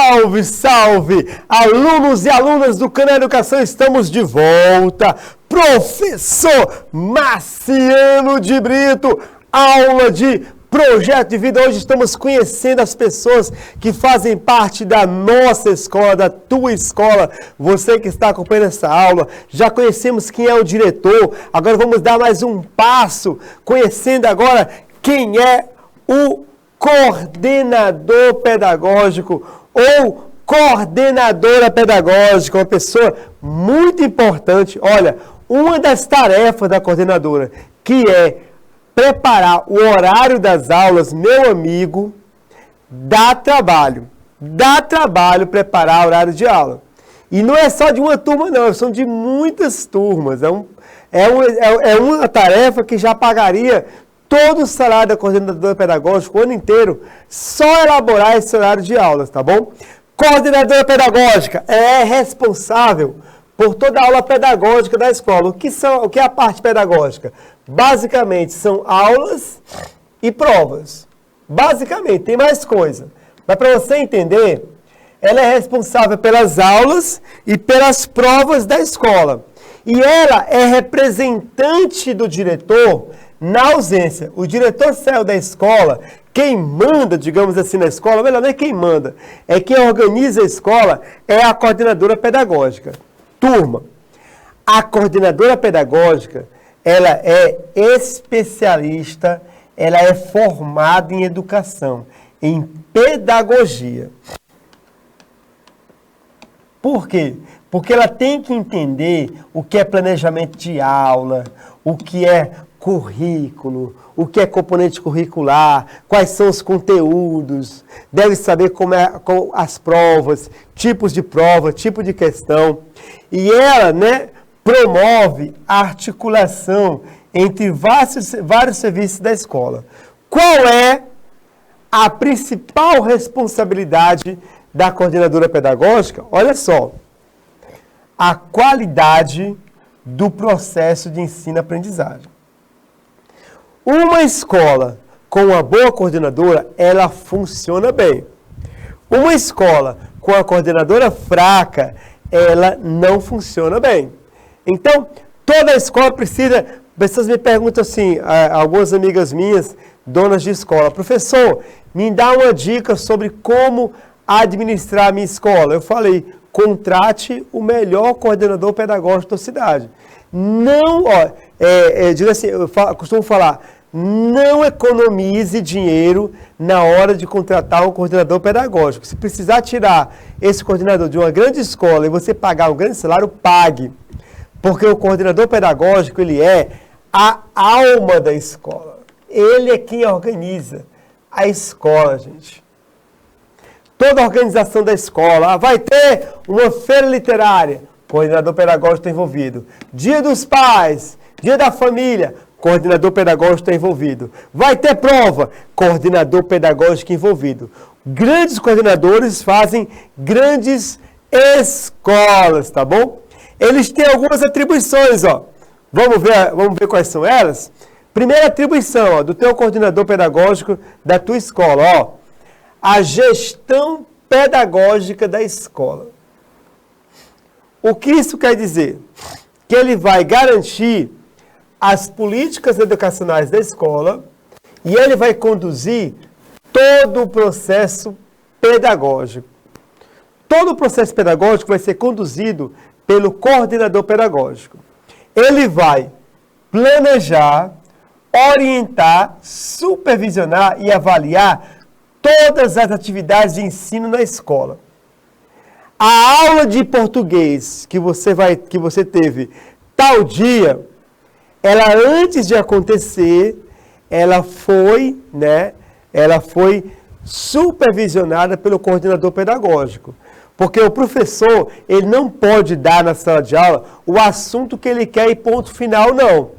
Salve, salve! Alunos e alunas do canal Educação, estamos de volta. Professor Marciano de Brito, aula de projeto de vida. Hoje estamos conhecendo as pessoas que fazem parte da nossa escola, da tua escola. Você que está acompanhando essa aula, já conhecemos quem é o diretor. Agora vamos dar mais um passo, conhecendo agora quem é o coordenador pedagógico ou coordenadora pedagógica, uma pessoa muito importante. Olha, uma das tarefas da coordenadora, que é preparar o horário das aulas, meu amigo, dá trabalho preparar o horário de aula. E não é só de uma turma, não, são de muitas turmas. É uma tarefa que já pagaria todo o salário da coordenadora pedagógica o ano inteiro, só elaborar esse horário de aulas, tá bom? Coordenadora pedagógica é responsável por toda a aula pedagógica da escola. O que é a parte pedagógica? Basicamente, são aulas e provas. Basicamente, tem mais coisa. Mas para você entender, ela é responsável pelas aulas e pelas provas da escola. E ela é representante do diretor na ausência. O diretor saiu da escola, quem manda, digamos assim, na escola, melhor, não é quem manda, é quem organiza a escola, é a coordenadora pedagógica. Turma, a coordenadora pedagógica, ela é especialista, ela é formada em educação, em pedagogia. Por quê? Porque ela tem que entender o que é planejamento de aula, o que é currículo, o que é componente curricular, quais são os conteúdos, deve saber como as provas, tipos de prova, tipo de questão. E ela, promove a articulação entre vários serviços da escola. Qual é a principal responsabilidade da coordenadora pedagógica? Olha só, a qualidade do processo de ensino-aprendizagem. Uma escola com uma boa coordenadora, ela funciona bem. Uma escola com a coordenadora fraca, ela não funciona bem. Então, toda escola precisa... Pessoas me perguntam assim, algumas amigas minhas, donas de escola, professor, me dá uma dica sobre como administrar a minha escola. Eu falei, contrate o melhor coordenador pedagógico da cidade. Não, digo assim, eu costumo falar, não economize dinheiro na hora de contratar um coordenador pedagógico. Se precisar tirar esse coordenador de uma grande escola e você pagar um grande salário, pague. Porque o coordenador pedagógico, ele é a alma da escola. Ele é quem organiza a escola, gente. Toda a organização da escola. Vai ter uma feira literária, coordenador pedagógico está envolvido. Dia dos pais, dia da família, coordenador pedagógico está envolvido. Vai ter prova, coordenador pedagógico envolvido. Grandes coordenadores fazem grandes escolas, tá bom? Eles têm algumas atribuições, ó. Vamos ver quais são elas? Primeira atribuição, ó, do teu coordenador pedagógico da tua escola, ó. A gestão pedagógica da escola. O que isso quer dizer? Que ele vai garantir as políticas educacionais da escola e ele vai conduzir todo o processo pedagógico. Todo o processo pedagógico vai ser conduzido pelo coordenador pedagógico. Ele vai planejar, orientar, supervisionar e avaliar todas as atividades de ensino na escola. A aula de português que você teve tal dia, ela antes de acontecer, ela foi supervisionada pelo coordenador pedagógico. Porque o professor, ele não pode dar na sala de aula o assunto que ele quer e ponto final, não.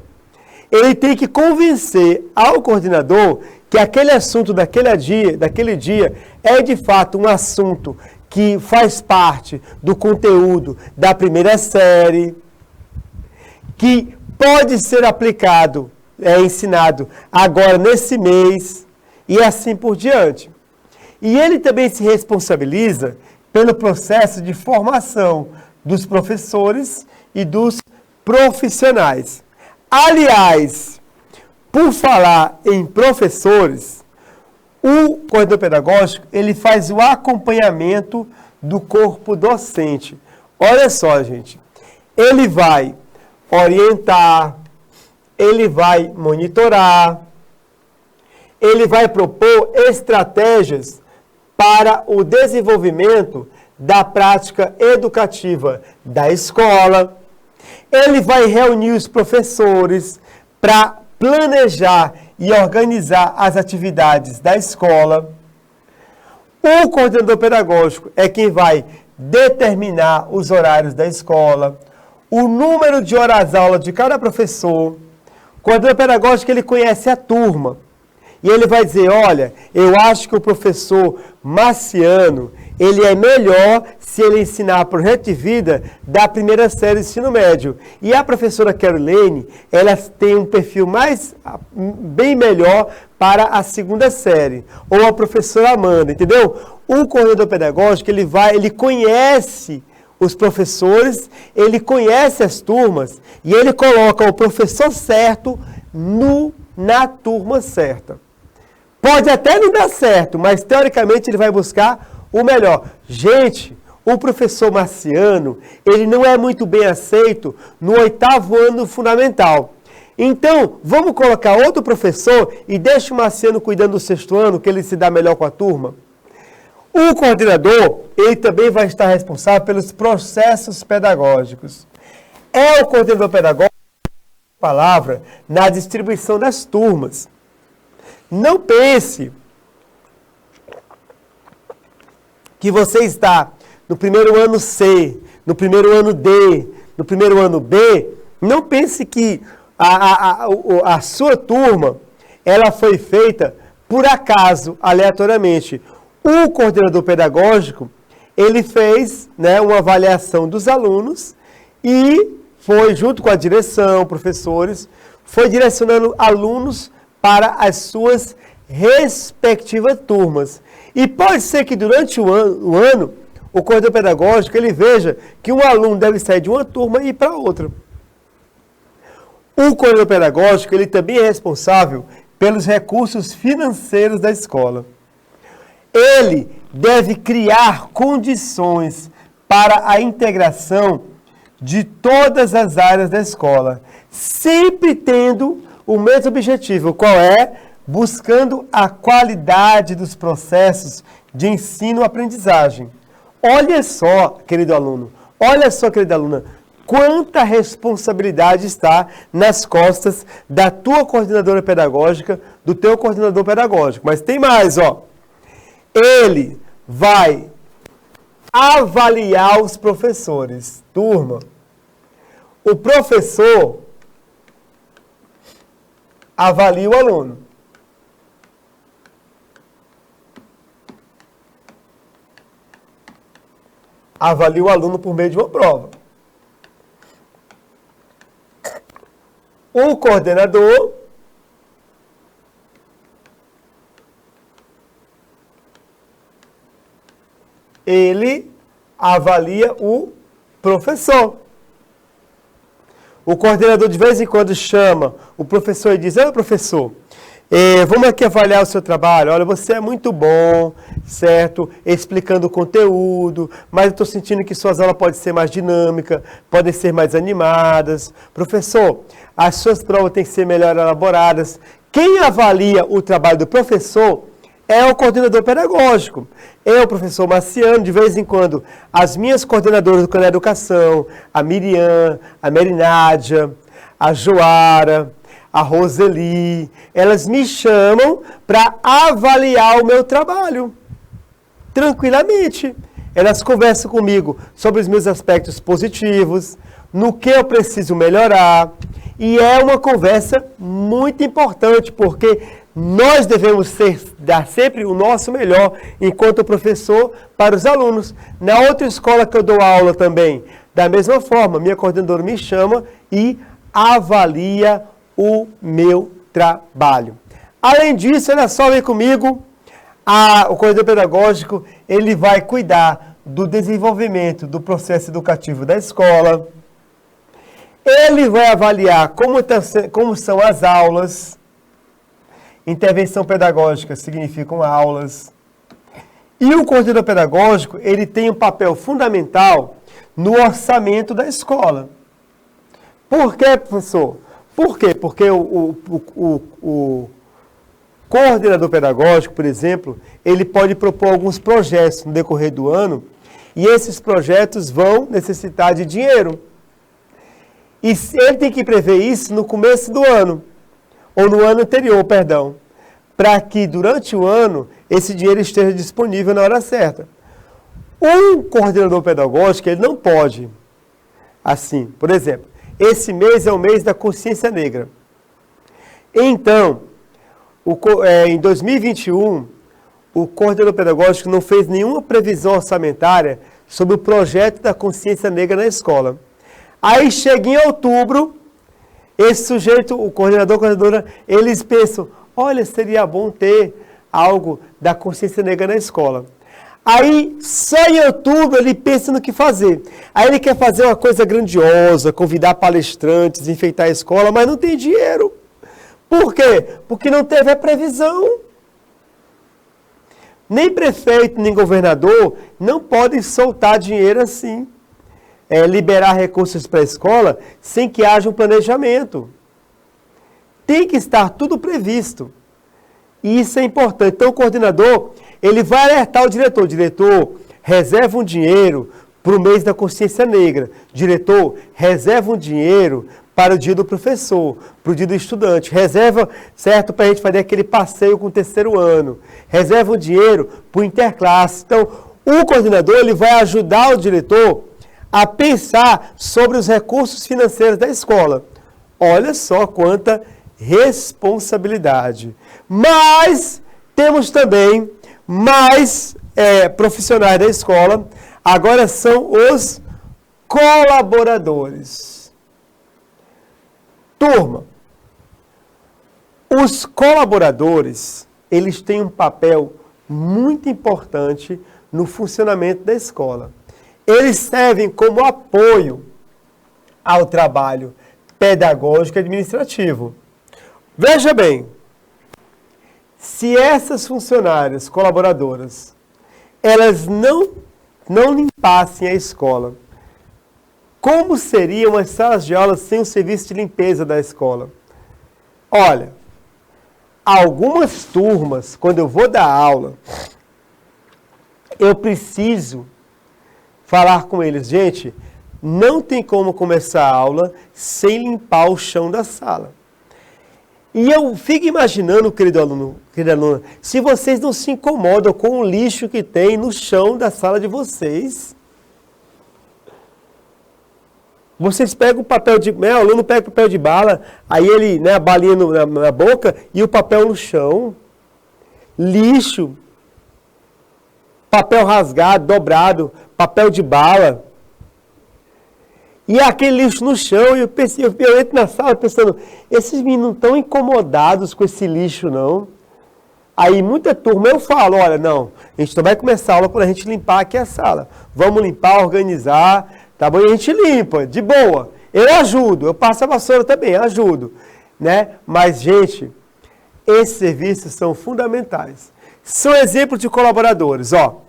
Ele tem que convencer ao coordenador que aquele assunto daquele dia é de fato um assunto que faz parte do conteúdo da primeira série, que pode ser aplicado, ensinado agora nesse mês e assim por diante. E ele também se responsabiliza pelo processo de formação dos professores e dos profissionais. Aliás, por falar em professores, o coordenador pedagógico, ele faz o acompanhamento do corpo docente. Olha só, gente, ele vai orientar, ele vai monitorar, ele vai propor estratégias para o desenvolvimento da prática educativa da escola. Ele vai reunir os professores para planejar e organizar as atividades da escola. O coordenador pedagógico é quem vai determinar os horários da escola, o número de horas-aula de cada professor. O coordenador pedagógico, ele conhece a turma. E ele vai dizer, olha, eu acho que o professor Marciano, ele é melhor se ele ensinar projeto de vida da primeira série do ensino médio. E a professora Caroline, ela tem um perfil bem melhor para a segunda série. Ou a professora Amanda, entendeu? O coordenador pedagógico, ele conhece os professores, ele conhece as turmas e ele coloca o professor certo na turma certa. Pode até não dar certo, mas teoricamente ele vai buscar o melhor. Gente, o professor Marciano, ele não é muito bem aceito no 8º ano fundamental. Então, vamos colocar outro professor e deixa o Marciano cuidando do 6º ano, que ele se dá melhor com a turma? O coordenador, ele também vai estar responsável pelos processos pedagógicos. É o coordenador pedagógico, palavra, na distribuição das turmas. Não pense que você está no primeiro ano C, no primeiro ano D, no primeiro ano B. Não pense que a sua turma ela foi feita por acaso, aleatoriamente. O coordenador pedagógico, ele fez, né, uma avaliação dos alunos e foi, junto com a direção, professores, foi direcionando alunos para as suas respectivas turmas. E pode ser que durante o ano, o coordenador pedagógico, ele veja que um aluno deve sair de uma turma e ir para outra. O coordenador pedagógico, ele também é responsável pelos recursos financeiros da escola. Ele deve criar condições para a integração de todas as áreas da escola, sempre tendo o mesmo objetivo, qual é? Buscando a qualidade dos processos de ensino-aprendizagem. Olha só, querido aluno, olha só, querida aluna, quanta responsabilidade está nas costas da tua coordenadora pedagógica, do teu coordenador pedagógico. Mas tem mais, ó. Ele vai avaliar os professores. Turma, o professor avalia o aluno. Avalia o aluno por meio de uma prova. O coordenador ele avalia o professor. O coordenador de vez em quando chama o professor e diz, olha professor, vamos aqui avaliar o seu trabalho, olha, você é muito bom, certo? Explicando o conteúdo, mas eu estou sentindo que suas aulas podem ser mais dinâmicas, podem ser mais animadas. Professor, as suas provas têm que ser melhor elaboradas. Quem avalia o trabalho do professor é o coordenador pedagógico. Eu, professor Marciano, de vez em quando, as minhas coordenadoras do Canal Educação, a Miriam, a Merinádia, a Joara, a Roseli, elas me chamam para avaliar o meu trabalho. Tranquilamente. Elas conversam comigo sobre os meus aspectos positivos, no que eu preciso melhorar. E é uma conversa muito importante, porque nós devemos dar sempre o nosso melhor enquanto professor para os alunos. Na outra escola que eu dou aula também, da mesma forma, minha coordenadora me chama e avalia o meu trabalho. Além disso, olha só, vem comigo, o coordenador pedagógico, ele vai cuidar do desenvolvimento do processo educativo da escola. Ele vai avaliar como são as aulas. Intervenção pedagógica significam aulas. E o coordenador pedagógico, ele tem um papel fundamental no orçamento da escola. Por quê, professor? Por quê? Porque o coordenador pedagógico, por exemplo, ele pode propor alguns projetos no decorrer do ano e esses projetos vão necessitar de dinheiro. E ele tem que prever isso no começo do ano, ou no ano anterior, perdão, para que durante o ano esse dinheiro esteja disponível na hora certa. Um coordenador pedagógico, ele não pode, assim, por exemplo, esse mês é o mês da consciência negra. Então, em 2021, o coordenador pedagógico não fez nenhuma previsão orçamentária sobre o projeto da consciência negra na escola. Aí chega em outubro, esse sujeito, o coordenador, a coordenadora, eles pensam, olha, seria bom ter algo da consciência negra na escola. Aí, só em outubro, ele pensa no que fazer. Aí ele quer fazer uma coisa grandiosa, convidar palestrantes, enfeitar a escola, mas não tem dinheiro. Por quê? Porque não teve a previsão. Nem prefeito, nem governador não podem soltar dinheiro assim. Liberar recursos para a escola sem que haja um planejamento. Tem que estar tudo previsto. E isso é importante. Então, o coordenador, ele vai alertar o diretor. Diretor, reserva um dinheiro para o mês da consciência negra. Diretor, reserva um dinheiro para o dia do professor, para o dia do estudante. Reserva, certo, para a gente fazer aquele passeio com o terceiro ano. Reserva um dinheiro para o interclasse. Então, o coordenador, ele vai ajudar o diretor a pensar sobre os recursos financeiros da escola. Olha só quanta responsabilidade. Mas temos também mais profissionais da escola. Agora são os colaboradores. Turma, os colaboradores, eles têm um papel muito importante no funcionamento da escola. Eles servem como apoio ao trabalho pedagógico e administrativo. Veja bem, se essas funcionárias colaboradoras, elas não limpassem a escola, como seriam as salas de aula sem o serviço de limpeza da escola? Olha, algumas turmas, quando eu vou dar aula, eu preciso falar com eles, gente, não tem como começar a aula sem limpar o chão da sala. E eu fico imaginando, querido aluno, querida aluna, se vocês não se incomodam com o lixo que tem no chão da sala de vocês. Vocês pegam o papel de... o aluno pega o papel de bala, aí ele, a balinha na boca e o papel no chão. Lixo. Papel rasgado, dobrado, papel de bala. E aquele lixo no chão, e eu entro na sala pensando, esses meninos não estão incomodados com esse lixo, não. Aí muita turma eu falo, olha, não, a gente não vai começar a aula quando a gente limpar aqui a sala. Vamos limpar, organizar, tá bom? E a gente limpa, de boa. Eu ajudo, eu passo a vassoura também, ajudo. Né? Mas, gente, esses serviços são fundamentais. São exemplos de colaboradores, ó.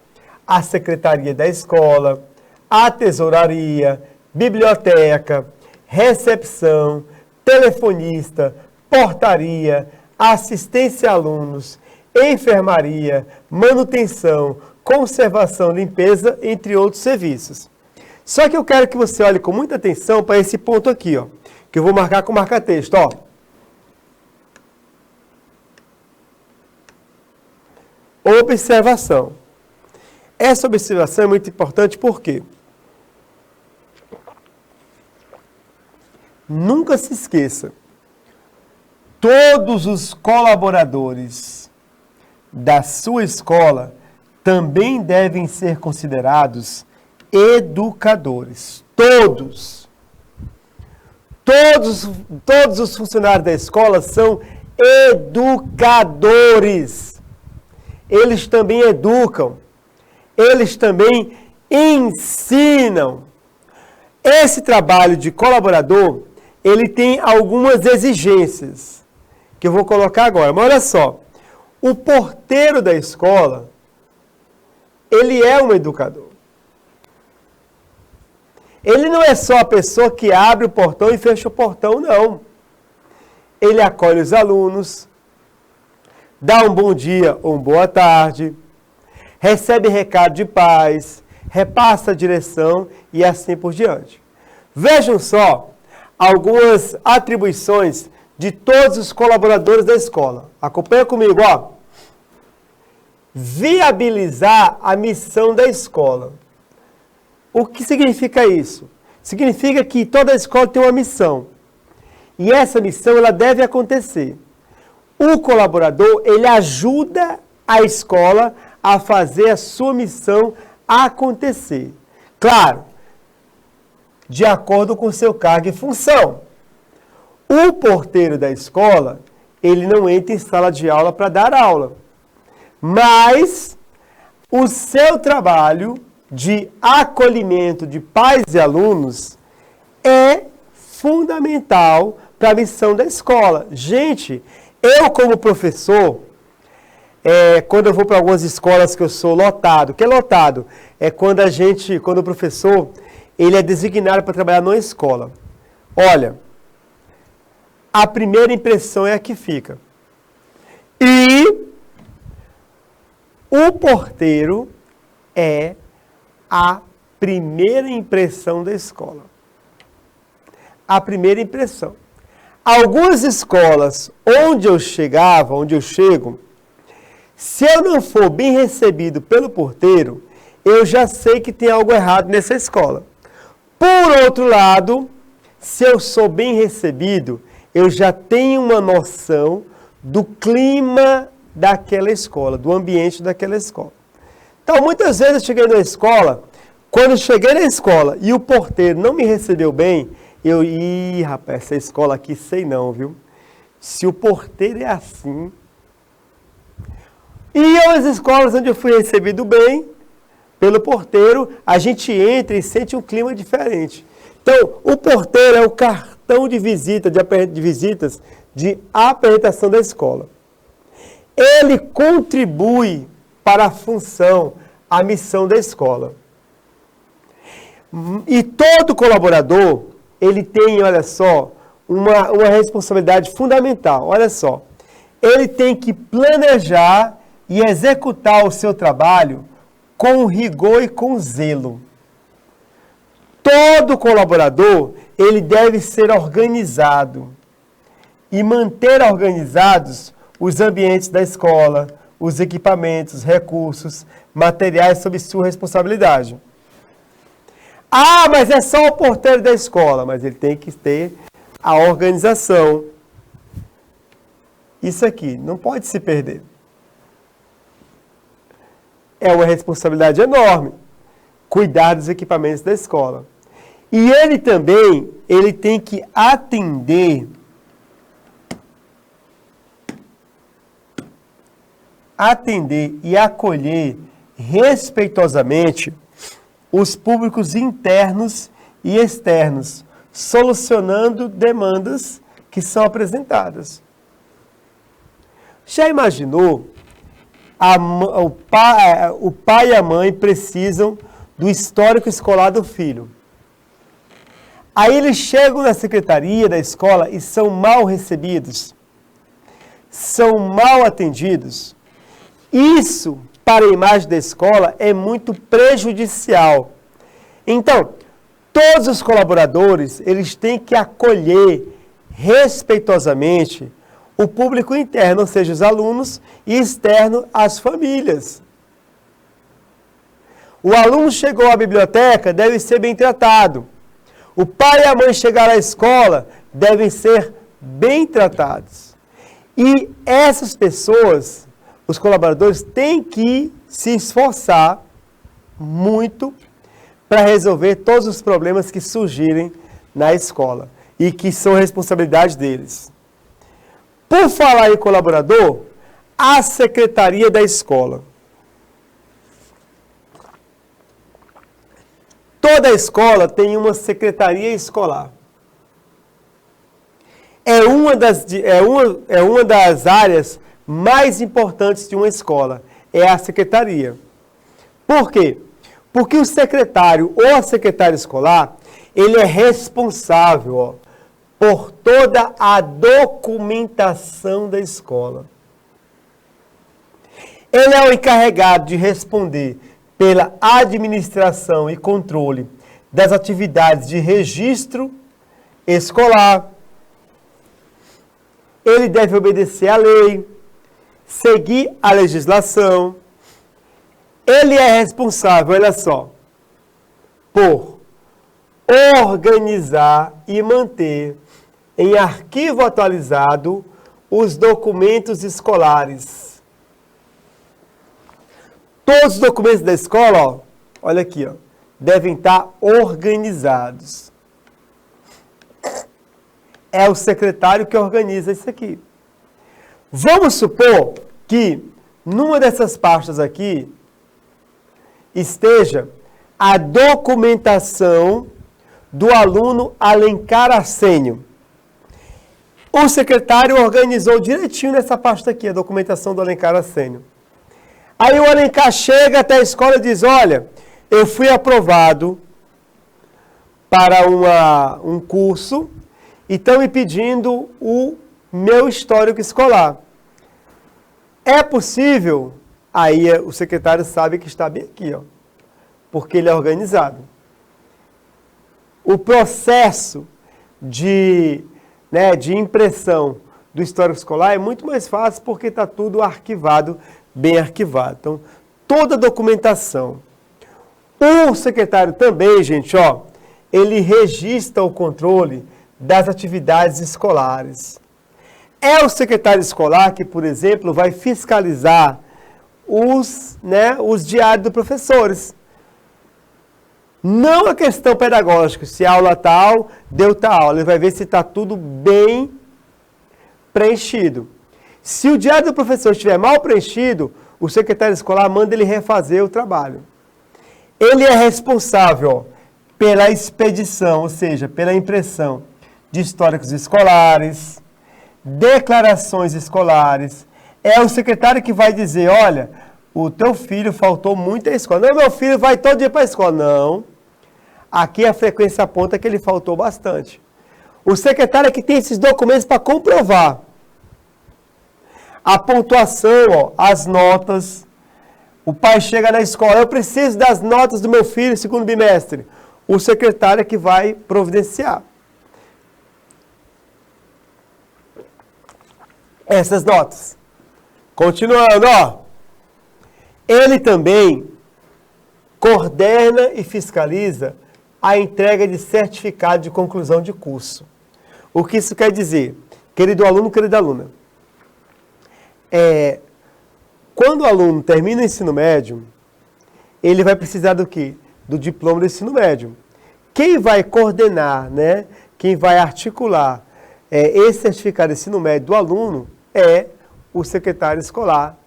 A secretaria da escola, a tesouraria, biblioteca, recepção, telefonista, portaria, assistência a alunos, enfermaria, manutenção, conservação, limpeza, entre outros serviços. Só que eu quero que você olhe com muita atenção para esse ponto aqui, ó, que eu vou marcar com marca-texto, ó. Observação. Essa observação é muito importante porque nunca se esqueça, todos os colaboradores da sua escola também devem ser considerados educadores. Todos. Todos os funcionários da escola são educadores. Eles também educam. Eles também ensinam. Esse trabalho de colaborador, ele tem algumas exigências, que eu vou colocar agora. Mas olha só, o porteiro da escola, ele é um educador. Ele não é só a pessoa que abre o portão e fecha o portão, não. Ele acolhe os alunos, dá um bom dia ou uma boa tarde, recebe recado de paz, repassa a direção e assim por diante. Vejam só algumas atribuições de todos os colaboradores da escola. Acompanha comigo, ó. Viabilizar a missão da escola. O que significa isso? Significa que toda escola tem uma missão. E essa missão, ela deve acontecer. O colaborador, ele ajuda a escola a fazer a sua missão acontecer. Claro, de acordo com o seu cargo e função. O porteiro da escola, ele não entra em sala de aula para dar aula. Mas o seu trabalho de acolhimento de pais e alunos é fundamental para a missão da escola. Gente, eu como professor, quando eu vou para algumas escolas que eu sou lotado, que é lotado, é quando o professor, ele é designado para trabalhar numa escola. Olha, a primeira impressão é a que fica. E o porteiro é a primeira impressão da escola. A primeira impressão. Algumas escolas onde eu chego, se eu não for bem recebido pelo porteiro, eu já sei que tem algo errado nessa escola. Por outro lado, se eu sou bem recebido, eu já tenho uma noção do clima daquela escola, do ambiente daquela escola. Então, muitas vezes eu cheguei na escola, quando eu cheguei na escola e o porteiro não me recebeu bem, rapaz, essa escola aqui sei não, viu? Se o porteiro é assim... E as escolas onde eu fui recebido bem, pelo porteiro, a gente entra e sente um clima diferente. Então, o porteiro é o cartão de visita, de visitas, de apresentação da escola. Ele contribui para a função, a missão da escola. E todo colaborador, ele tem, olha só, uma responsabilidade fundamental. Olha só, ele tem que planejar e executar o seu trabalho com rigor e com zelo. Todo colaborador, ele deve ser organizado e manter organizados os ambientes da escola, os equipamentos, recursos, materiais sob sua responsabilidade. Ah, mas é só o porteiro da escola, mas ele tem que ter a organização. Isso aqui não pode se perder. É uma responsabilidade enorme cuidar dos equipamentos da escola. E ele também, ele tem que atender e acolher respeitosamente os públicos internos e externos, solucionando demandas que são apresentadas. Já imaginou? O pai e a mãe precisam do histórico escolar do filho. Aí eles chegam na secretaria da escola e são mal recebidos, são mal atendidos. Isso, para a imagem da escola, é muito prejudicial. Então, todos os colaboradores, eles têm que acolher respeitosamente o público interno, ou seja, os alunos, e externo, as famílias. O aluno chegou à biblioteca, deve ser bem tratado. O pai e a mãe chegaram à escola, devem ser bem tratados. E essas pessoas, os colaboradores, têm que se esforçar muito para resolver todos os problemas que surgirem na escola e que são responsabilidade deles. Por falar em colaborador, a secretaria da escola. Toda escola tem uma secretaria escolar. É uma das áreas mais importantes de uma escola, é a secretaria. Por quê? Porque o secretário ou a secretária escolar, ele é responsável por toda a documentação da escola. Ele é o encarregado de responder pela administração e controle das atividades de registro escolar. Ele deve obedecer à lei, seguir a legislação. Ele é responsável, olha só, por organizar e manter em arquivo atualizado os documentos escolares. Todos os documentos da escola, olha aqui, devem estar organizados. É o secretário que organiza isso aqui. Vamos supor que numa dessas pastas aqui esteja a documentação do aluno Alencar Arsênio. O secretário organizou direitinho nessa pasta aqui, a documentação do Alencar Arsênio. Aí o Alencar chega até a escola e diz, olha, eu fui aprovado para um curso e estão me pedindo o meu histórico escolar. É possível? Aí o secretário sabe que está bem aqui, porque ele é organizado. O processo de impressão do histórico escolar é muito mais fácil porque está tudo arquivado, bem arquivado. Então, toda a documentação. O secretário também, gente, ele registra o controle das atividades escolares. É o secretário escolar que, por exemplo, vai fiscalizar os diários dos professores. Não a questão pedagógica, se a aula tal, deu tal aula. Ele vai ver se está tudo bem preenchido. Se o diário do professor estiver mal preenchido, o secretário escolar manda ele refazer o trabalho. Ele é responsável pela expedição, ou seja, pela impressão de históricos escolares, declarações escolares. É o secretário que vai dizer, olha, o teu filho faltou muito à escola. Não, meu filho vai todo dia para a escola. Não. Aqui a frequência aponta que ele faltou bastante. O secretário é que tem esses documentos para comprovar. A pontuação, as notas. O pai chega na escola, eu preciso das notas do meu filho segundo bimestre. O secretário é que vai providenciar essas notas. Continuando, ele também coordena e fiscaliza a entrega de certificado de conclusão de curso. O que isso quer dizer? Querido aluno, querida aluna, quando o aluno termina o ensino médio, ele vai precisar do quê? Do diploma do ensino médio. Quem vai coordenar, quem vai articular esse certificado de ensino médio do aluno é o secretário escolar.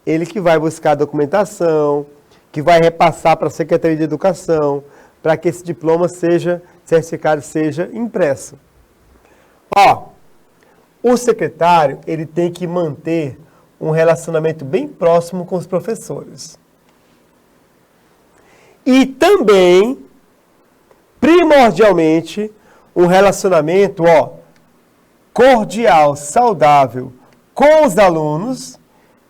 Ele que vai buscar a documentação, que vai repassar para a Secretaria de Educação, para que esse diploma certificado seja impresso. O secretário, ele tem que manter um relacionamento bem próximo com os professores. E também, primordialmente, um relacionamento, cordial, saudável com os alunos,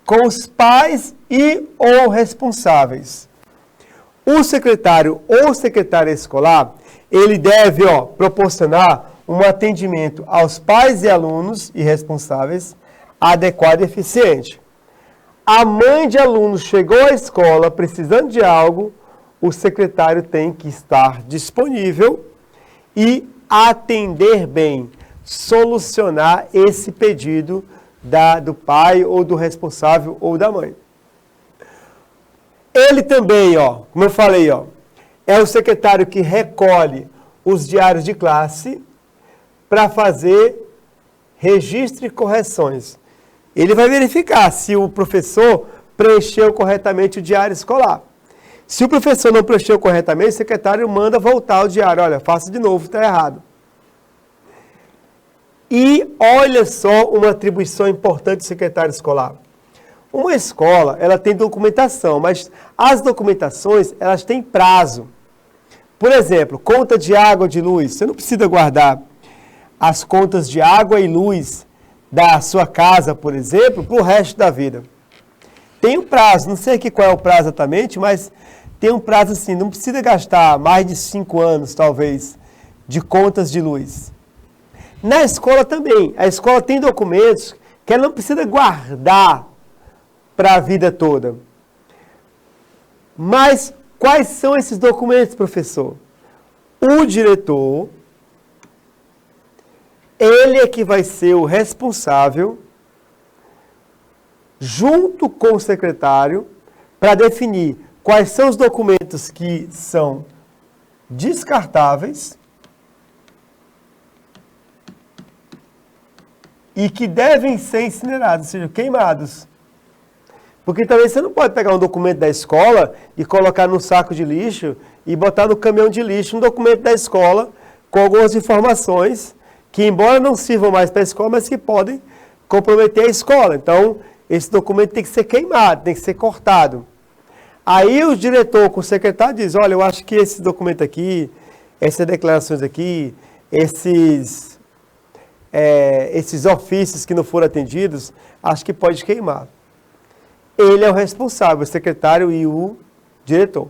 com os pais ou responsáveis. O secretário ou secretária escolar, ele deve proporcionar um atendimento aos pais e alunos e responsáveis adequado e eficiente. A mãe de aluno chegou à escola precisando de algo, o secretário tem que estar disponível e atender bem, solucionar esse pedido do pai ou do responsável ou da mãe. Ele também, como eu falei, é o secretário que recolhe os diários de classe para fazer registro e correções. Ele vai verificar se o professor preencheu corretamente o diário escolar. Se o professor não preencheu corretamente, o secretário manda voltar o diário. Olha, faça de novo, está errado. E olha só uma atribuição importante do secretário escolar. Uma escola, ela tem documentação, mas as documentações, elas têm prazo. Por exemplo, conta de água, de luz. Você não precisa guardar as contas de água e luz da sua casa, por exemplo, para o resto da vida. Tem um prazo, não sei aqui qual é o prazo exatamente, mas tem um prazo assim, não precisa gastar mais de 5 anos, talvez, de contas de luz. Na escola também, a escola tem documentos que ela não precisa guardar para a vida toda. Mas quais são esses documentos, professor? O diretor, ele é que vai ser o responsável, junto com o secretário, para definir quais são os documentos que são descartáveis e que devem ser incinerados, ou seja, queimados. Porque também você não pode pegar um documento da escola e colocar num saco de lixo e botar no caminhão de lixo um documento da escola com algumas informações que, embora não sirvam mais para a escola, mas que podem comprometer a escola. Então, esse documento tem que ser queimado, tem que ser cortado. Aí o diretor com o secretário diz, olha, eu acho que esse documento aqui, essas declarações aqui, esses ofícios que não foram atendidos, acho que pode queimar. Ele é o responsável, o secretário e o diretor.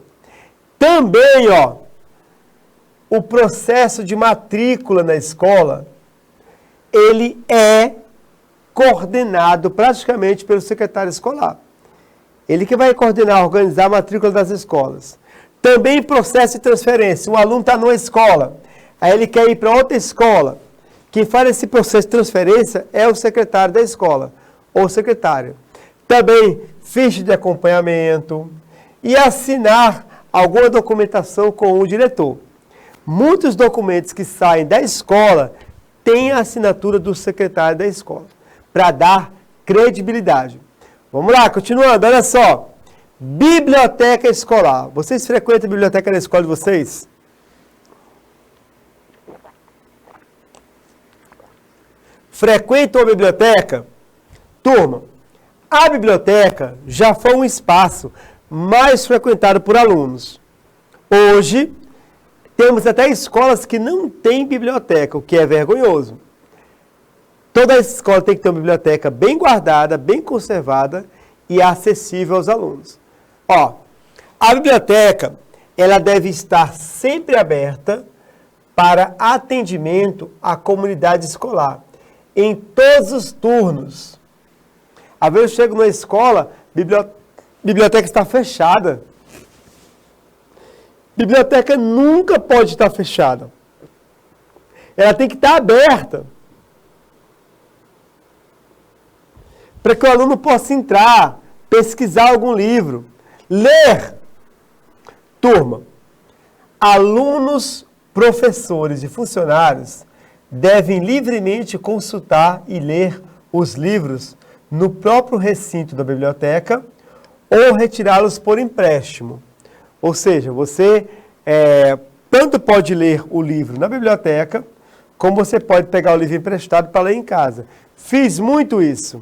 Também, o processo de matrícula na escola, ele é coordenado praticamente pelo secretário escolar. Ele que vai coordenar, organizar a matrícula das escolas. Também processo de transferência. Um aluno está numa escola, aí ele quer ir para outra escola. Quem faz esse processo de transferência é o secretário da escola, ou secretário. Também ficha de acompanhamento e assinar alguma documentação com o diretor. Muitos documentos que saem da escola têm a assinatura do secretário da escola, para dar credibilidade. Vamos lá, continuando, olha só. Biblioteca escolar. Vocês frequentam a biblioteca da escola de vocês? Frequentam a biblioteca? Turma, a biblioteca já foi um espaço mais frequentado por alunos. Hoje, temos até escolas que não têm biblioteca, o que é vergonhoso. Toda escola tem que ter uma biblioteca bem guardada, bem conservada e acessível aos alunos. A biblioteca, ela deve estar sempre aberta para atendimento à comunidade escolar, em todos os turnos. Às vezes eu chego numa escola, biblioteca está fechada. Biblioteca nunca pode estar fechada. Ela tem que estar aberta. Para que o aluno possa entrar, pesquisar algum livro, ler. Turma, alunos, professores e funcionários devem livremente consultar e ler os livros no próprio recinto da biblioteca ou retirá-los por empréstimo. Ou seja, você tanto pode ler o livro na biblioteca, como você pode pegar o livro emprestado para ler em casa. Fiz muito isso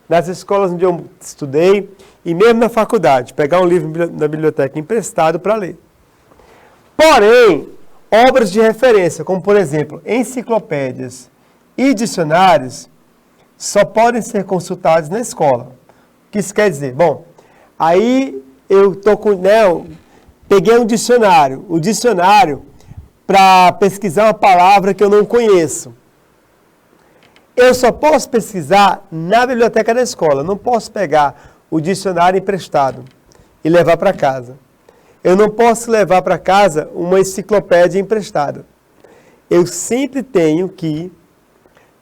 nas escolas onde eu estudei e mesmo na faculdade, pegar um livro na biblioteca emprestado para ler. Porém, obras de referência, como por exemplo, enciclopédias e dicionários, só podem ser consultados na escola. O que isso quer dizer? Bom, aí eu peguei um dicionário. O dicionário para pesquisar uma palavra que eu não conheço. Eu só posso pesquisar na biblioteca da escola. Não posso pegar o dicionário emprestado e levar para casa. Eu não posso levar para casa uma enciclopédia emprestada. Eu sempre tenho que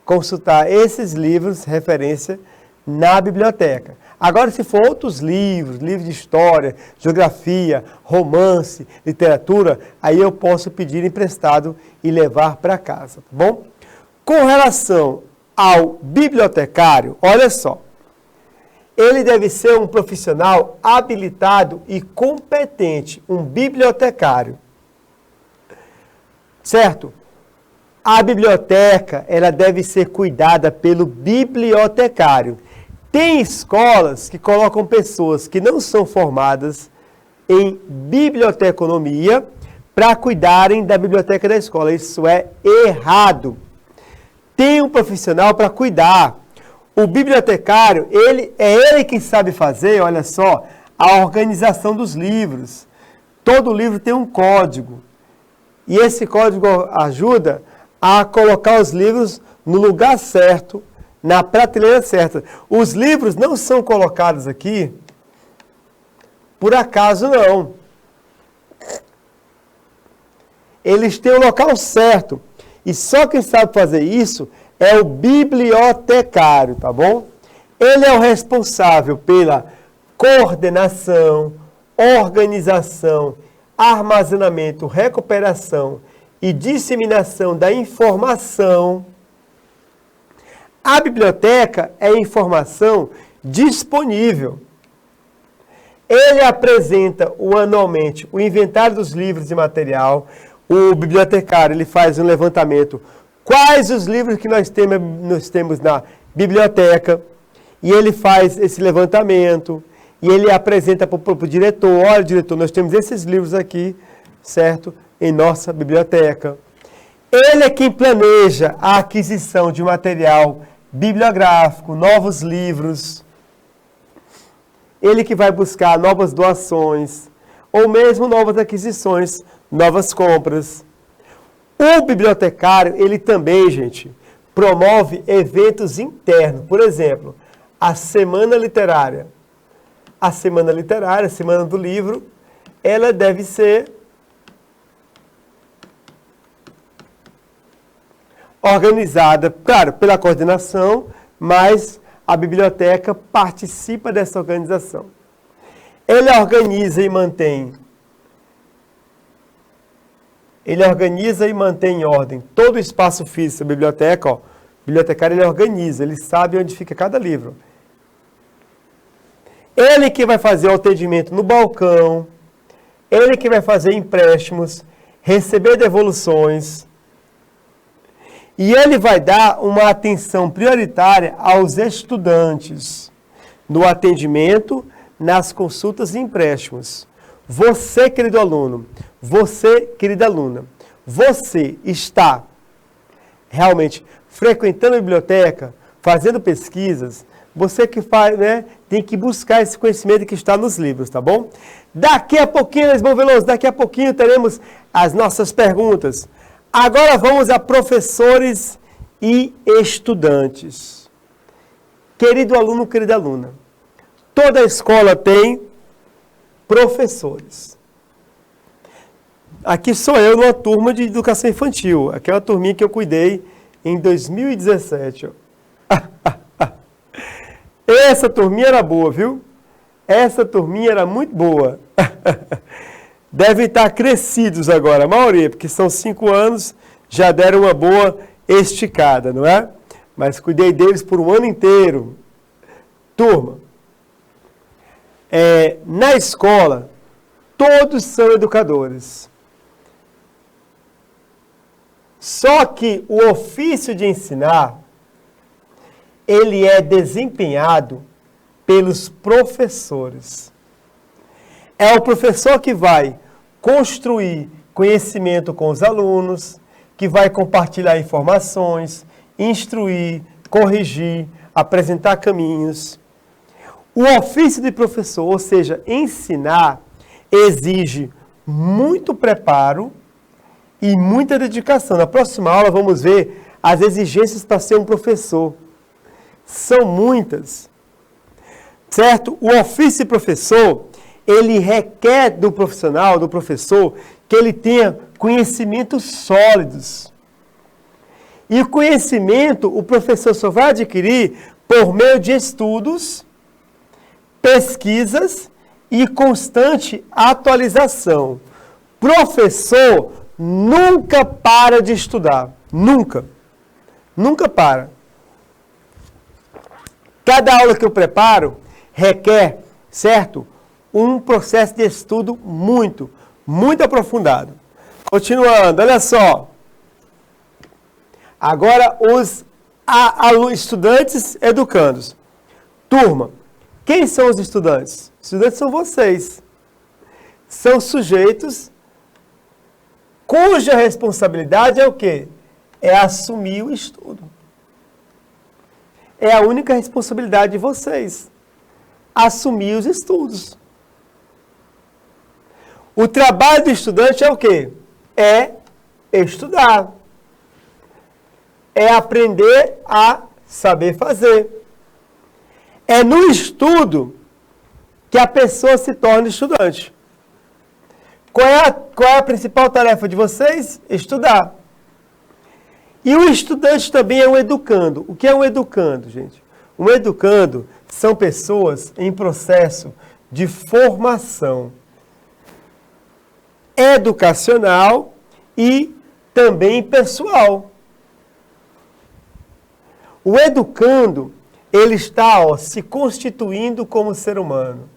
consultar esses livros, referência, na biblioteca. Agora, se for outros livros, livros de história, geografia, romance, literatura, aí eu posso pedir emprestado e levar para casa, tá bom? Com relação ao bibliotecário, olha só, ele deve ser um profissional habilitado e competente, um bibliotecário. Certo? A biblioteca, ela deve ser cuidada pelo bibliotecário. Tem escolas que colocam pessoas que não são formadas em biblioteconomia para cuidarem da biblioteca da escola. Isso é errado. Tem um profissional para cuidar. O bibliotecário, ele que sabe fazer, olha só, a organização dos livros. Todo livro tem um código. E esse código ajuda a colocar os livros no lugar certo, na prateleira certa. Os livros não são colocados aqui por acaso, não. Eles têm o local certo. E só quem sabe fazer isso é o bibliotecário, tá bom? Ele é o responsável pela coordenação, organização, armazenamento, recuperação e disseminação da informação. A biblioteca é informação disponível. Ele apresenta anualmente o inventário dos livros e material. O bibliotecário ele faz um levantamento. Quais os livros que nós temos na biblioteca? E ele faz esse levantamento. E ele apresenta para o diretor, olha, diretor, nós temos esses livros aqui, certo? Em nossa biblioteca. Ele é quem planeja a aquisição de material bibliográfico, novos livros. Ele que vai buscar novas doações, ou mesmo novas aquisições, novas compras. O bibliotecário, ele também, gente, promove eventos internos. Por exemplo, a Semana Literária. A Semana Literária, a Semana do Livro, ela deve ser organizada, claro, pela coordenação, mas a biblioteca participa dessa organização. Ele organiza e mantém em ordem todo o espaço físico da biblioteca. O bibliotecário ele organiza, ele sabe onde fica cada livro. Ele que vai fazer o atendimento no balcão, ele que vai fazer empréstimos, receber devoluções. E ele vai dar uma atenção prioritária aos estudantes no atendimento, nas consultas e empréstimos. Você, querido aluno, você, querida aluna, você está realmente frequentando a biblioteca, fazendo pesquisas, você que faz, né, tem que buscar esse conhecimento que está nos livros, tá bom? Daqui a pouquinho, Lisboa Veloso, daqui a pouquinho teremos as nossas perguntas. Agora vamos a professores e estudantes. Querido aluno, querida aluna, toda escola tem professores. Aqui sou eu numa turma de educação infantil, aquela turminha que eu cuidei em 2017. Essa turminha era boa, viu? Essa turminha era muito boa. Devem estar crescidos agora, a maioria, porque são 5 anos, já deram uma boa esticada, não é? Mas cuidei deles por um ano inteiro. Turma, na escola, todos são educadores. Só que o ofício de ensinar, ele é desempenhado pelos professores. É o professor que vai construir conhecimento com os alunos, que vai compartilhar informações, instruir, corrigir, apresentar caminhos. O ofício de professor, ou seja, ensinar, exige muito preparo e muita dedicação. Na próxima aula vamos ver as exigências para ser um professor. São muitas, certo? O ofício de professor, ele requer do profissional, do professor, que ele tenha conhecimentos sólidos. E o conhecimento, o professor só vai adquirir por meio de estudos, pesquisas e constante atualização. Professor nunca para de estudar. Nunca. Nunca para. Cada aula que eu preparo, requer, certo? Um processo de estudo muito aprofundado. Continuando, olha só. Agora, os estudantes educandos. Turma, quem são os estudantes? Os estudantes são vocês. São sujeitos cuja responsabilidade é o quê? É assumir o estudo. É a única responsabilidade de vocês. Assumir os estudos. O trabalho do estudante é o quê? É estudar. É aprender a saber fazer. É no estudo que a pessoa se torna estudante. Qual é a principal tarefa de vocês? Estudar. E o estudante também é um educando. O que é um educando, gente? Um educando são pessoas em processo de formação educacional e também pessoal. O educando, ele está se constituindo como ser humano.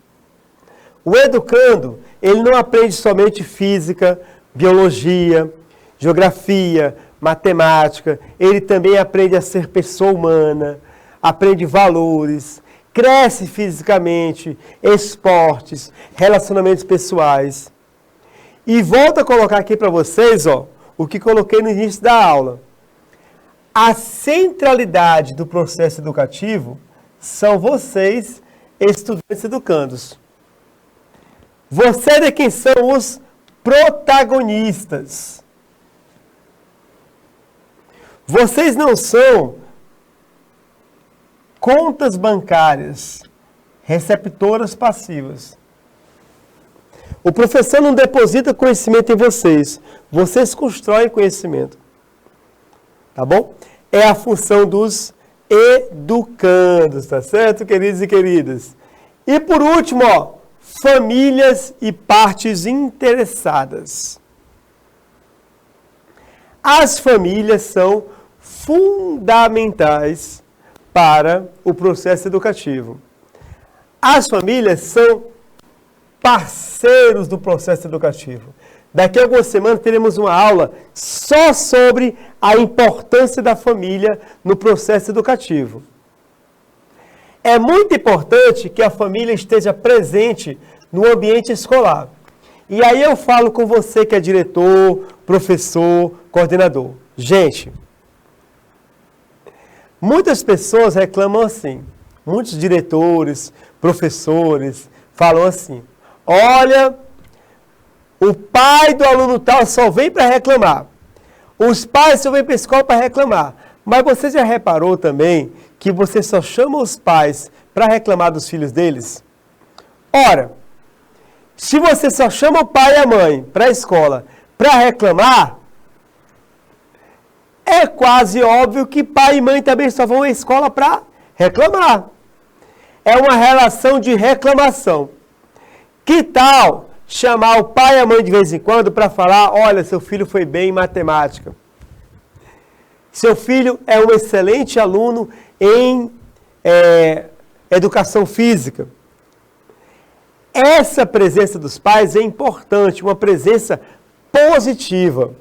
O educando, ele não aprende somente física, biologia, geografia, matemática. Ele também aprende a ser pessoa humana, aprende valores, cresce fisicamente, esportes, relacionamentos pessoais. E volto a colocar aqui para vocês, o que coloquei no início da aula. A centralidade do processo educativo são vocês, estudantes educandos. Vocês é quem são os protagonistas. Vocês não são contas bancárias, receptoras passivas. O professor não deposita conhecimento em vocês. Vocês constroem conhecimento. Tá bom? É a função dos educandos, tá certo, queridos e queridas? E por último, famílias e partes interessadas. As famílias são fundamentais para o processo educativo. As famílias são parceiros do processo educativo. Daqui a algumas semanas teremos uma aula só sobre a importância da família no processo educativo. É muito importante que a família esteja presente no ambiente escolar. E aí eu falo com você que é diretor, professor, coordenador. Gente, muitas pessoas reclamam assim. Muitos diretores, professores falam assim: olha, o pai do aluno tal só vem para reclamar. Os pais só vêm para a escola para reclamar. Mas você já reparou também que você só chama os pais para reclamar dos filhos deles? Ora, se você só chama o pai e a mãe para a escola para reclamar, é quase óbvio que pai e mãe também só vão à escola para reclamar. É uma relação de reclamação. Que tal chamar o pai e a mãe de vez em quando para falar: olha, seu filho foi bem em matemática. Seu filho é um excelente aluno em educação física. Essa presença dos pais é importante, uma presença positiva.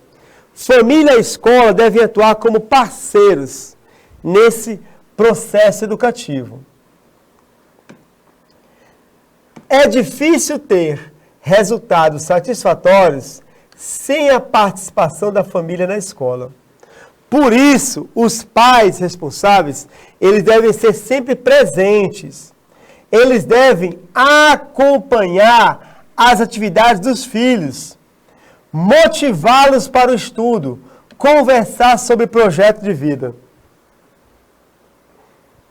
Família e escola devem atuar como parceiros nesse processo educativo. É difícil ter resultados satisfatórios sem a participação da família na escola. Por isso, os pais responsáveis, eles devem ser sempre presentes. Eles devem acompanhar as atividades dos filhos, motivá-los para o estudo, conversar sobre projeto de vida.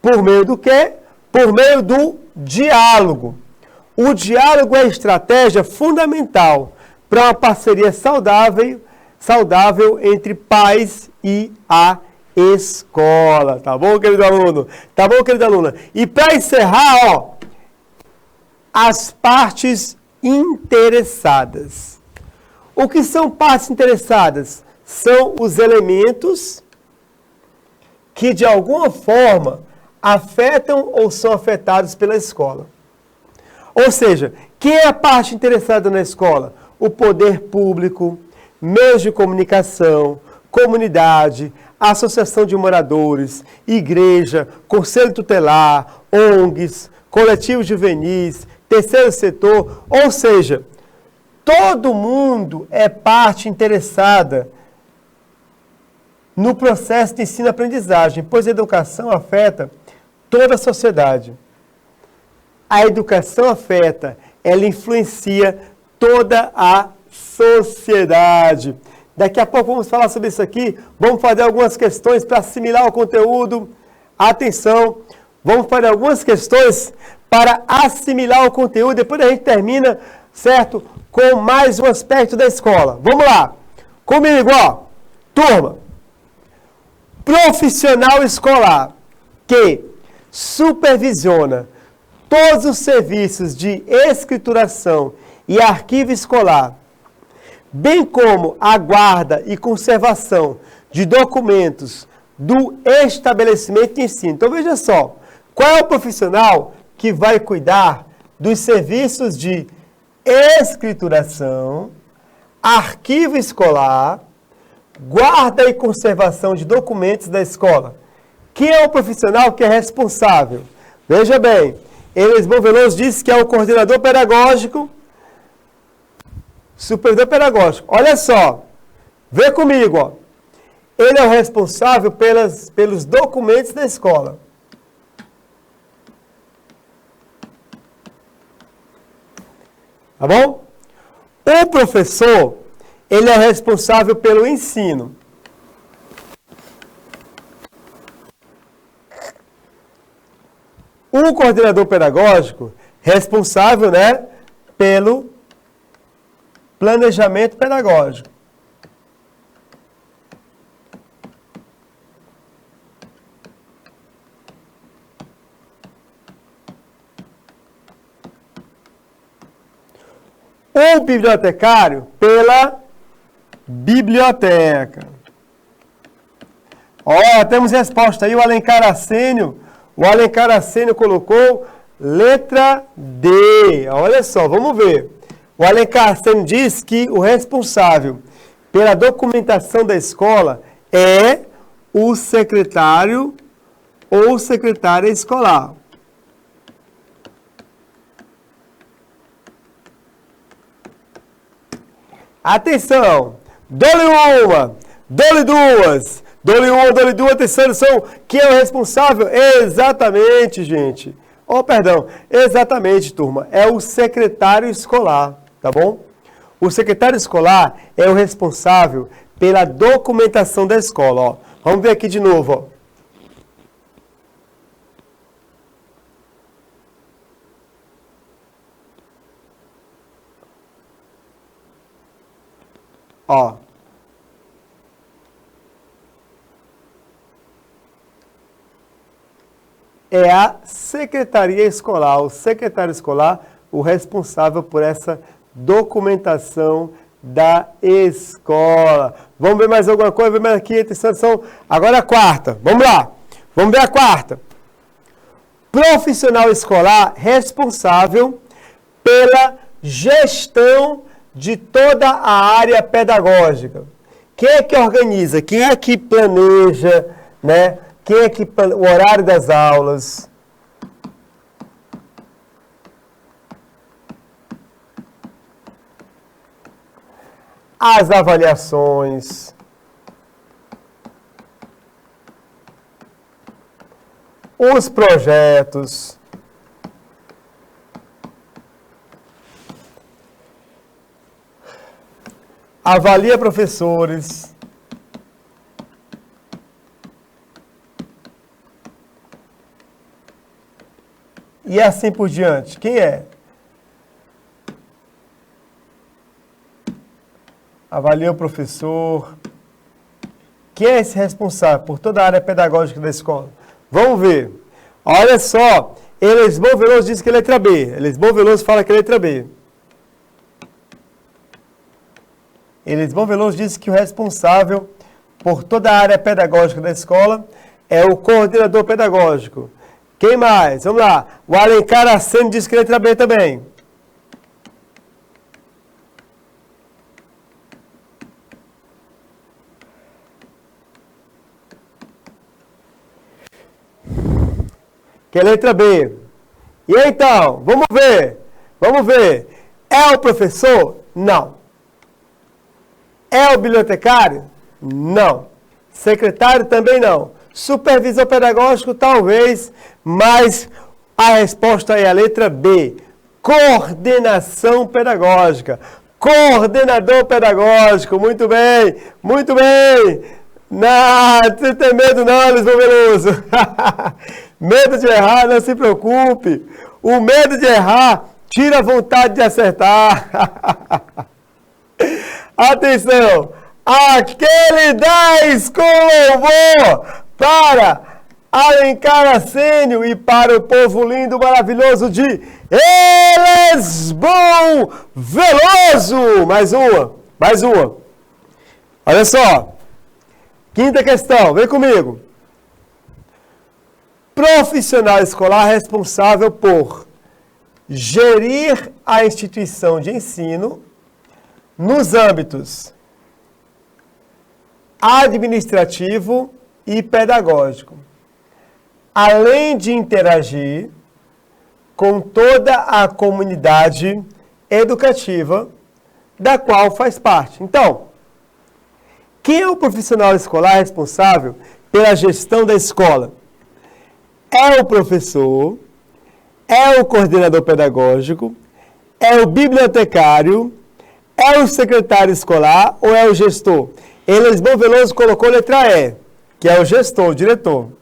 Por meio do quê? Por meio do diálogo. O diálogo é a estratégia fundamental para uma parceria saudável entre pais e a escola. Tá bom, querido aluno? Tá bom, querida aluna? E para encerrar, as partes interessadas. O que são partes interessadas? São os elementos que, de alguma forma, afetam ou são afetados pela escola. Ou seja, quem é a parte interessada na escola? O poder público, meios de comunicação, comunidade, associação de moradores, igreja, conselho tutelar, ONGs, coletivos juvenis, terceiro setor, ou seja, todo mundo é parte interessada no processo de ensino-aprendizagem, pois a educação afeta toda a sociedade. A educação afeta, ela influencia toda a sociedade. Daqui a pouco vamos falar sobre isso aqui, vamos fazer algumas questões para assimilar o conteúdo. Atenção, vamos fazer algumas questões para assimilar o conteúdo, depois a gente termina, certo? Com mais um aspecto da escola. Vamos lá, comigo, ó. Turma, profissional escolar que supervisiona todos os serviços de escrituração e arquivo escolar, bem como a guarda e conservação de documentos do estabelecimento de ensino. Então, veja só, qual é o profissional que vai cuidar dos serviços de escrituração, arquivo escolar, guarda e conservação de documentos da escola? Quem é o profissional que é responsável? Veja bem, Elisbon Veloso disse que é o coordenador pedagógico, supervisor pedagógico. Olha só, vê comigo, ó. Ele é o responsável pelos documentos da escola. Tá bom? O professor, ele é o responsável pelo ensino. O coordenador pedagógico, responsável, né, pelo planejamento pedagógico. O bibliotecário pela biblioteca. Ó, temos resposta aí, o Alencar Assênio. O Alencar Assênio colocou letra D. Olha só, vamos ver. O Alencar Assênio diz que o responsável pela documentação da escola é o secretário ou secretária escolar. Atenção! Dole uma, dole duas, dole uma, dole duas, atenção, quem é o responsável? Exatamente, gente. Oh, perdão, exatamente, turma, é o secretário escolar, tá bom? O secretário escolar é o responsável pela documentação da escola, ó. Vamos ver aqui de novo, ó. Ó. É a secretaria escolar, o secretário escolar, o responsável por essa documentação da escola. Vamos ver mais alguma coisa? Vamos ver aqui, atenção. Agora a quarta. Vamos lá. Vamos ver a quarta. Profissional escolar responsável pela gestão de toda a área pedagógica. Quem é que organiza? Quem é que planeja, né? Quem é que o horário das aulas? As avaliações. Os projetos. Avalia professores. E assim por diante. Quem é? Avalia o professor. Quem é esse responsável por toda a área pedagógica da escola? Vamos ver. Olha só. Elisbon Veloso diz que é letra B. Elisbon Veloso fala que é letra B. Elisbon Veloso disse que o responsável por toda a área pedagógica da escola é o coordenador pedagógico. Quem mais? Vamos lá. O Alencar Assene diz que letra B também. Que é letra B. E aí, então, vamos ver. Vamos ver. É o professor? Não. É o bibliotecário? Não. Secretário também não. Supervisor pedagógico talvez, mas a resposta é a letra B. Coordenação pedagógica. Coordenador pedagógico. Muito bem, muito bem. Não, você tem medo não, Lisboa Veloso. Medo de errar, não se preocupe. O medo de errar tira a vontade de acertar. Atenção! Aquele 10 com louvor para Alencar Assênio e para o povo lindo, maravilhoso de Lisboa Veloso. Mais uma. Olha só. Quinta questão, vem comigo. Profissional escolar responsável por gerir a instituição de ensino nos âmbitos administrativo e pedagógico, além de interagir com toda a comunidade educativa da qual faz parte. Então, quem é o profissional escolar responsável pela gestão da escola? É o professor, é o coordenador pedagógico, é o bibliotecário, é o secretário escolar ou é o gestor? Lisboa Veloso colocou letra E, que é o gestor, o diretor.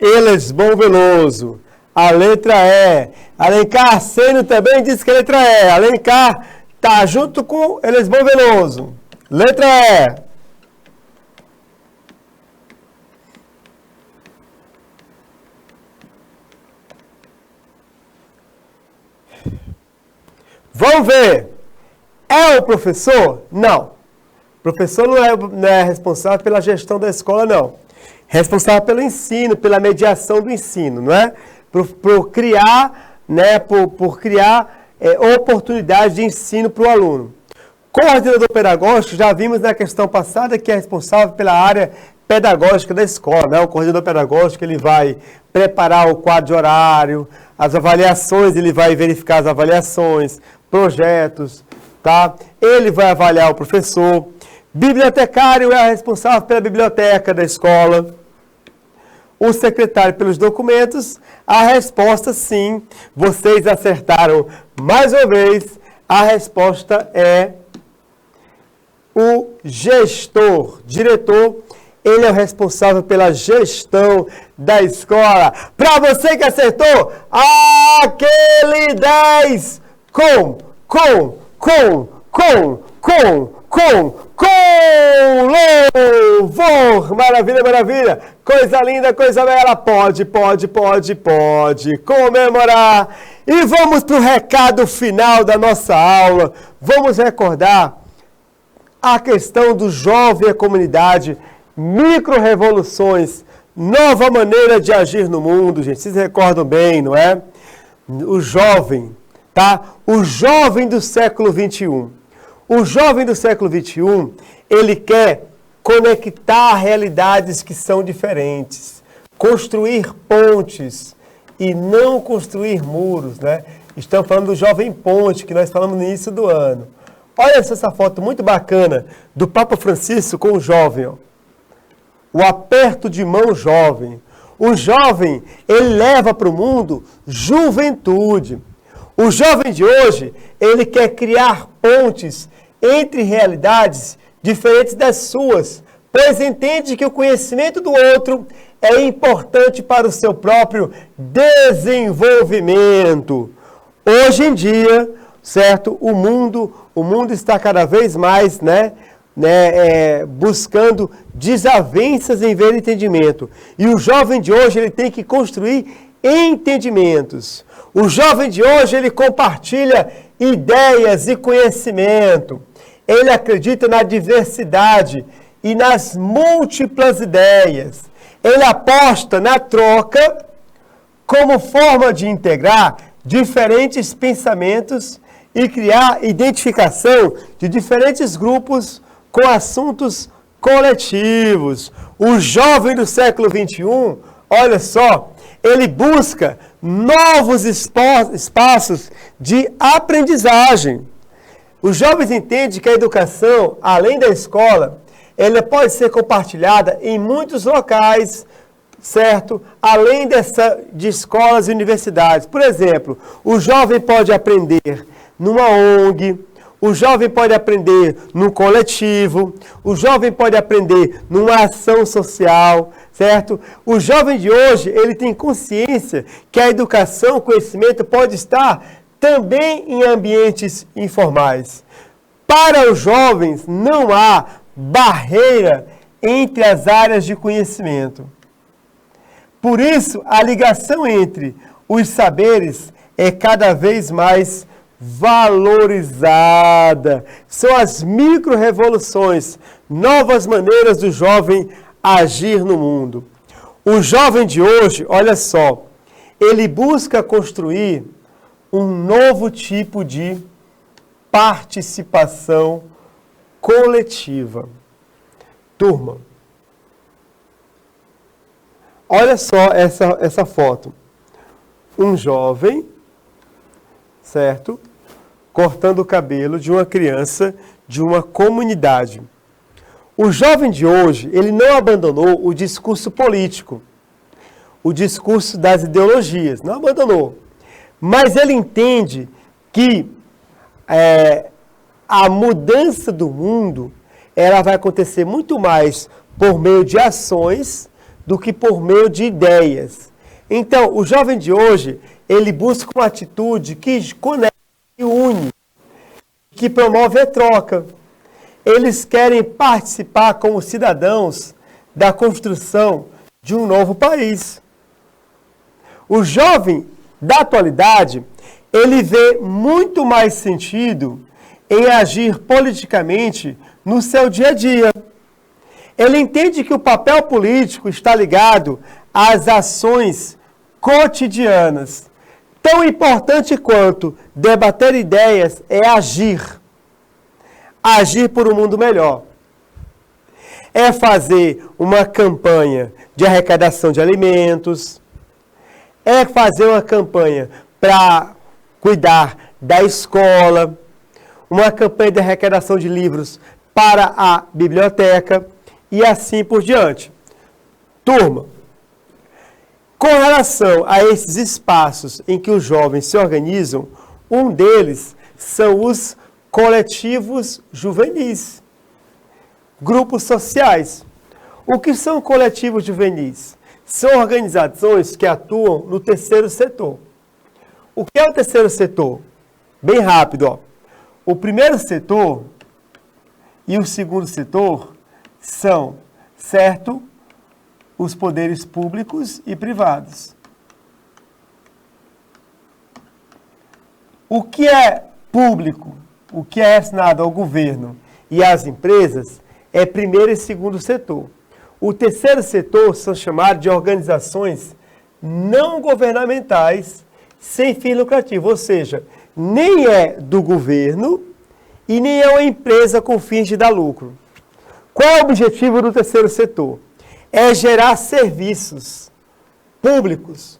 Lisboa Veloso. A letra E. Alencar Assênio também disse que a letra E. Alencar está junto com Lisboa Veloso. Letra E. Vamos ver. É o professor? Não. O professor não é responsável pela gestão da escola, não. Responsável pelo ensino, pela mediação do ensino, não é? Por criar, né, por criar oportunidade de ensino para o aluno. Coordenador pedagógico, já vimos na questão passada que é responsável pela área pedagógica da escola, né? O coordenador pedagógico, ele vai preparar o quadro de horário, as avaliações, ele vai verificar as avaliações, projetos, tá? Ele vai avaliar o professor. Bibliotecário é responsável pela biblioteca da escola. O secretário pelos documentos. A resposta, sim, vocês acertaram mais uma vez. A resposta é o gestor, diretor. Ele é o responsável pela gestão da escola. Para você que acertou, aquele 10 com louvor, maravilha, maravilha, coisa linda, coisa bela, pode comemorar. E vamos para o recado final da nossa aula. Vamos recordar a questão do jovem e a comunidade, micro-revoluções, nova maneira de agir no mundo, gente, vocês recordam bem, não é? O jovem, tá? O jovem do século XXI. O jovem do século XXI, ele quer conectar realidades que são diferentes, construir pontes e não construir muros, né? Estamos falando do Jovem Ponte, que nós falamos no início do ano. Olha essa foto muito bacana do Papa Francisco com o jovem, ó. O aperto de mão jovem. O jovem, ele leva para o mundo juventude. O jovem de hoje, ele quer criar pontes entre realidades diferentes das suas, pois entende que o conhecimento do outro é importante para o seu próprio desenvolvimento. Hoje em dia, certo? O mundo está cada vez mais, né, né, buscando desavenças em ver entendimento. E o jovem de hoje ele tem que construir entendimentos. O jovem de hoje ele compartilha ideias e conhecimento. Ele acredita na diversidade e nas múltiplas ideias. Ele aposta na troca como forma de integrar diferentes pensamentos e criar identificação de diferentes grupos com assuntos coletivos. O jovem do século XXI, olha só, ele busca novos espaços de aprendizagem. Os jovens entendem que a educação, além da escola, ela pode ser compartilhada em muitos locais, certo? Além de escolas e universidades. Por exemplo, o jovem pode aprender numa ONG, o jovem pode aprender num coletivo, o jovem pode aprender numa ação social, certo? O jovem de hoje, ele tem consciência que a educação, o conhecimento pode estar também em ambientes informais. Para os jovens, não há barreira entre as áreas de conhecimento. Por isso, a ligação entre os saberes é cada vez mais valorizada. São as micro-revoluções, novas maneiras do jovem agir no mundo. O jovem de hoje, olha só, ele busca construir um novo tipo de participação coletiva. Turma, olha só essa foto. Um jovem, certo? Cortando o cabelo de uma criança de uma comunidade. O jovem de hoje, ele não abandonou o discurso político, o discurso das ideologias, não abandonou. Mas ele entende que a mudança do mundo, ela vai acontecer muito mais por meio de ações do que por meio de ideias. Então, o jovem de hoje, ele busca uma atitude que conecta, que une, que promove a troca. Eles querem participar como cidadãos da construção de um novo país. O jovem da atualidade, ele vê muito mais sentido em agir politicamente no seu dia a dia. Ele entende que o papel político está ligado às ações cotidianas. Tão importante quanto debater ideias é agir. Agir por um mundo melhor. É fazer uma campanha de arrecadação de alimentos. É fazer uma campanha para cuidar da escola. Uma campanha de arrecadação de livros para a biblioteca. E assim por diante. Turma, com relação a esses espaços em que os jovens se organizam, um deles são os coletivos juvenis, grupos sociais. O que são coletivos juvenis? São organizações que atuam no terceiro setor. O que é o terceiro setor? Bem rápido, ó. O primeiro setor e o segundo setor são, certo, os poderes públicos e privados. O que é público, o que é destinado ao governo e às empresas, é primeiro e segundo setor. O terceiro setor são chamados de organizações não governamentais sem fim lucrativo, ou seja, nem é do governo e nem é uma empresa com fins de dar lucro. Qual é o objetivo do terceiro setor? É gerar serviços públicos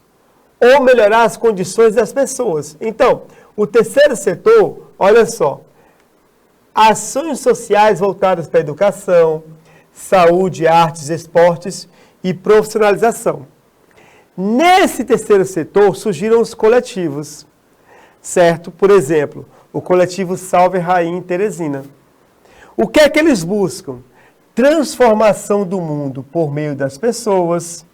ou melhorar as condições das pessoas. Então, o terceiro setor, olha só, ações sociais voltadas para a educação, saúde, artes, esportes e profissionalização. Nesse terceiro setor surgiram os coletivos, certo? Por exemplo, o coletivo Salve Rainha Teresina. O que é que eles buscam? Transformação do mundo por meio das pessoas,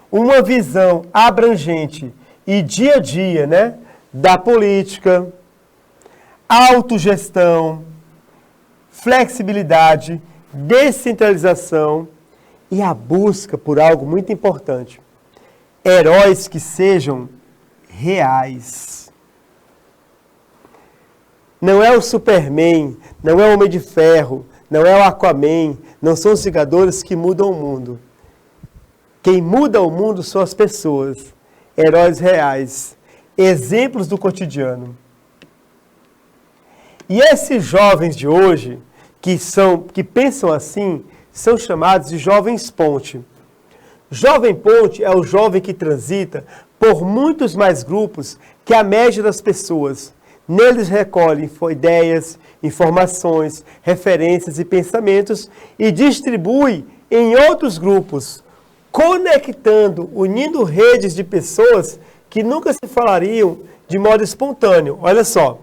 uma visão abrangente e dia a dia, né, da política, autogestão, flexibilidade, descentralização e a busca por algo muito importante. Heróis que sejam reais. Não é o Superman, não é o Homem de Ferro, não é o Aquaman, não são os Vingadores que mudam o mundo. Quem muda o mundo são as pessoas, heróis reais, exemplos do cotidiano. E esses jovens de hoje, que pensam assim, são chamados de jovens ponte. Jovem ponte é o jovem que transita por muitos mais grupos que a média das pessoas. Neles recolhe ideias, informações, referências e pensamentos e distribui em outros grupos, conectando, unindo redes de pessoas que nunca se falariam de modo espontâneo. Olha só,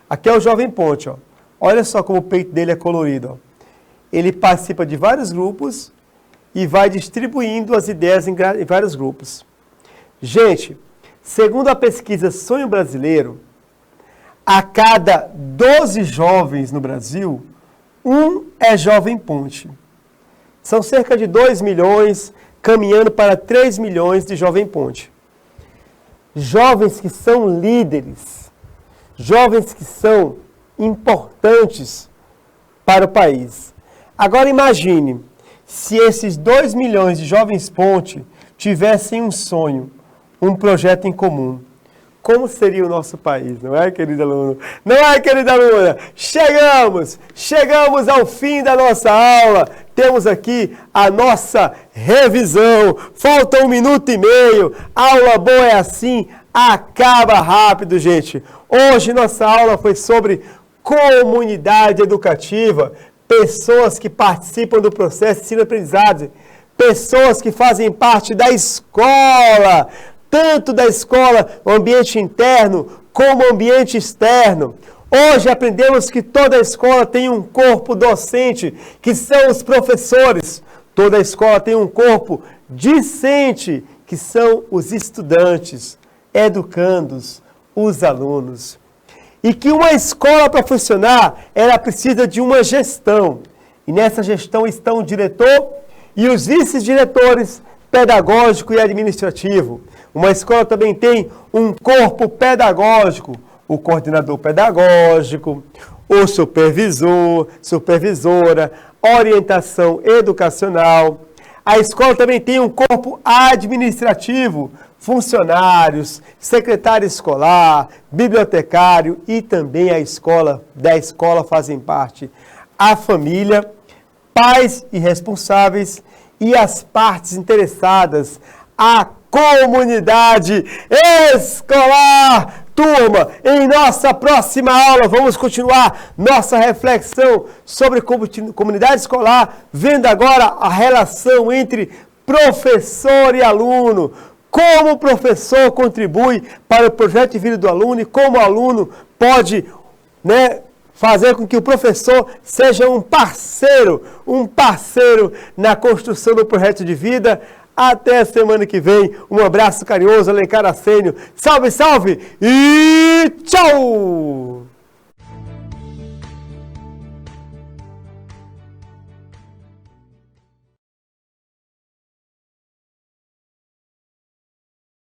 aqui é o jovem ponte, ó. Olha só como o peito dele é colorido, ó. Ele participa de vários grupos e vai distribuindo as ideias em vários grupos. Gente, segundo a pesquisa Sonho Brasileiro, a cada 12 jovens no Brasil, um é jovem ponte. São cerca de 2 milhões, caminhando para 3 milhões de jovem ponte. Jovens que são líderes, jovens que são importantes para o país. Agora imagine, se esses 2 milhões de jovens ponte tivessem um sonho, um projeto em comum. Como seria o nosso país, não é, querido aluno? Não é, querida aluna? Chegamos ao fim da nossa aula. Temos aqui a nossa revisão. Falta 1 minuto e meio. Aula boa é assim, acaba rápido, gente. Hoje nossa aula foi sobre comunidade educativa, pessoas que participam do processo de ensino-aprendizagem, pessoas que fazem parte da escola, tanto da escola, o ambiente interno, como o ambiente externo. Hoje aprendemos que toda escola tem um corpo docente, que são os professores. Toda escola tem um corpo discente, que são os estudantes, educandos, os alunos. E que uma escola para funcionar, ela precisa de uma gestão. E nessa gestão estão o diretor e os vice-diretores, pedagógico e administrativo. Uma escola também tem um corpo pedagógico, o coordenador pedagógico, o supervisor, supervisora, orientação educacional. A escola também tem um corpo administrativo, funcionários, secretário escolar, bibliotecário e também da escola fazem parte a família, pais e responsáveis e as partes interessadas, a comunidade escolar. Turma, em nossa próxima aula vamos continuar nossa reflexão sobre comunidade escolar, vendo agora a relação entre professor e aluno, como o professor contribui para o projeto de vida do aluno e como o aluno pode, fazer com que o professor seja um parceiro na construção do projeto de vida. Até a semana que vem. Um abraço carinhoso, Alencar Assênio. Salve, salve e tchau!